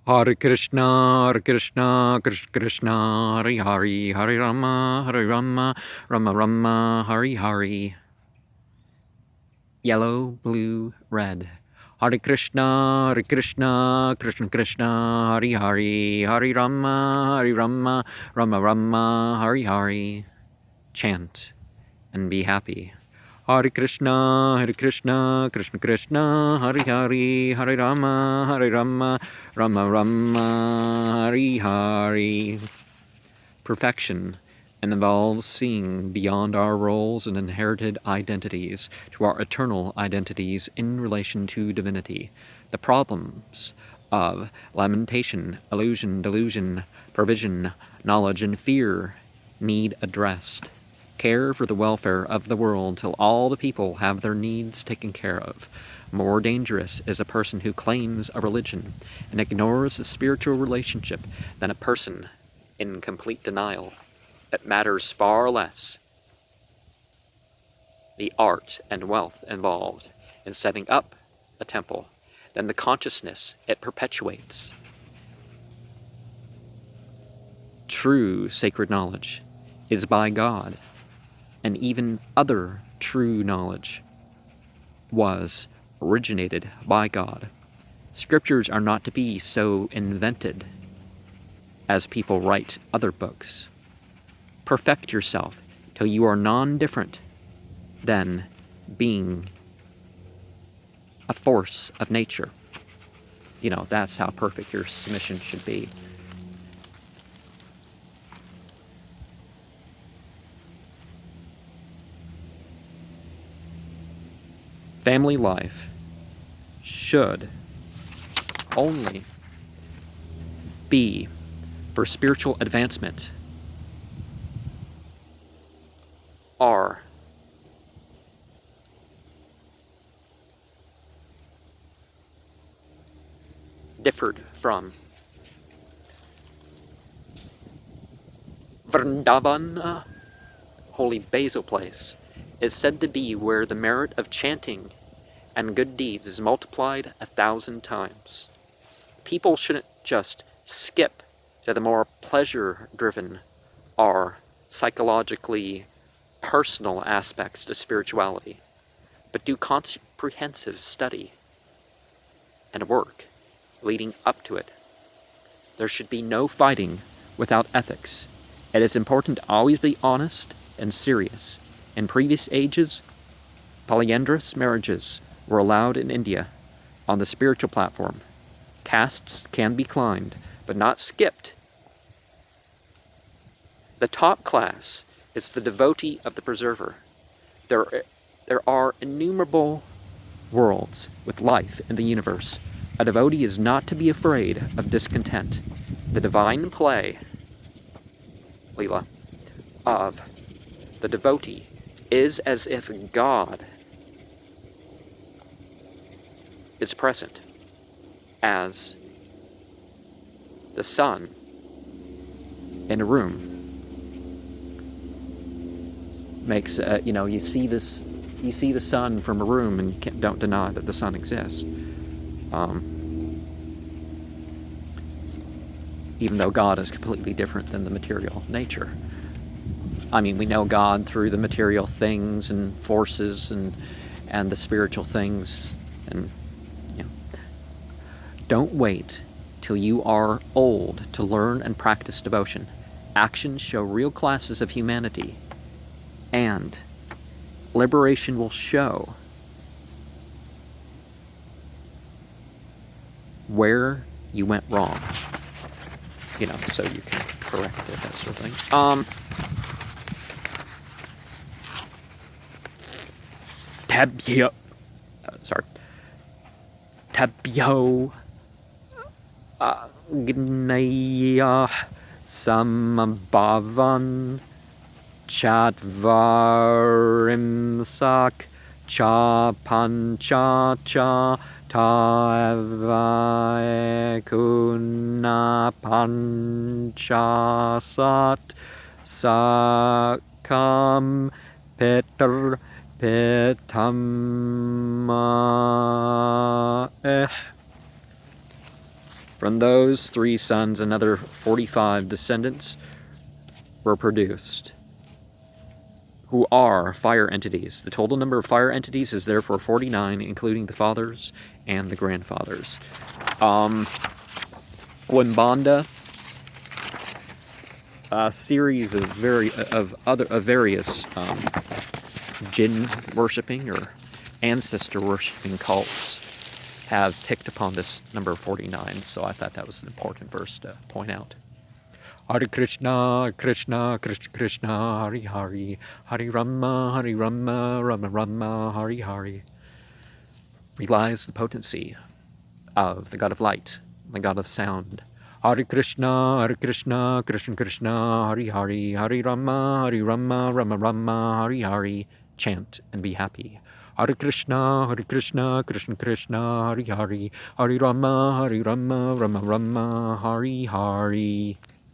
Hare Krishna, Krishna Krishna, Hare Hare, Hare Rama, Rama Rama, Hare Hare. Yellow, blue, red. Hare Krishna, Krishna Krishna, Hare Hare, Hare Rama, Rama Rama, Hare Hare. Chant and be happy. Hare Krishna, Krishna Krishna, Hare Hare, Hare Rama, Rama Rama, Hare Hare. Perfection involves seeing beyond our roles and inherited identities to our eternal identities in relation to divinity. The problems of lamentation, illusion, delusion, provision, knowledge, and fear need addressed. Care for the welfare of the world till all the people have their needs taken care of. More dangerous is a person who claims a religion and ignores the spiritual relationship than a person in complete denial. It matters far less the art and wealth involved in setting up a temple than the consciousness it perpetuates. True sacred knowledge is by God, and even other true knowledge was originated by God. Scriptures are not to be so invented as people write other books. Perfect yourself till you are non-different than being a force of nature. You know, that's how perfect your submission should be. Family life should only be for spiritual advancement are differed from. Vrindavan, holy basil place, is said to be where the merit of chanting and good deeds is multiplied 1,000 times. People shouldn't just skip to the more pleasure-driven or psychologically personal aspects to spirituality, but do comprehensive study and work leading up to it. There should be no fighting without ethics. It is important to always be honest and serious. In previous ages, polyandrous marriages were allowed in India on the spiritual platform. Castes can be climbed, but not skipped. The top class is the devotee of the preserver. There are innumerable worlds with life in the universe. A devotee is not to be afraid of discontent. The divine play, Leela, of the devotee is as if God is present as the sun in a room. Makes you see the sun from a room and don't deny that the sun exists. Even though God is completely different than the material nature. I mean, we know God through the material things and forces and the spiritual things. And don't wait till you are old to learn and practice devotion. Actions show real classes of humanity, and liberation will show where you went wrong. So you can correct it, that sort of thing. Tabyo Gnaya Samabhavan Chatvarimsak Cha Panchacha Tavakuna Panchasat Sakam Petr Petama From those 3 sons, another 45 descendants were produced, who are fire entities. The total number of fire entities is therefore 49, including the fathers and the grandfathers. Limbanda, a series of various jinn worshipping or ancestor worshipping cults have picked upon this number 49, so I thought that was an important verse to point out. Hare Krishna, Krishna, Krishna Krishna, Hare Hare, Hare Rama, Rama Rama, Hare Hare. Relies the potency of the God of light, the God of sound. Hare Krishna, Krishna Krishna, Hare Hare, Hare Rama, Rama Rama, Hare Hare. Chant and be happy. Hare Krishna, Krishna Krishna, Hare Hare, Hare Rama, Rama Rama, Hare Hare.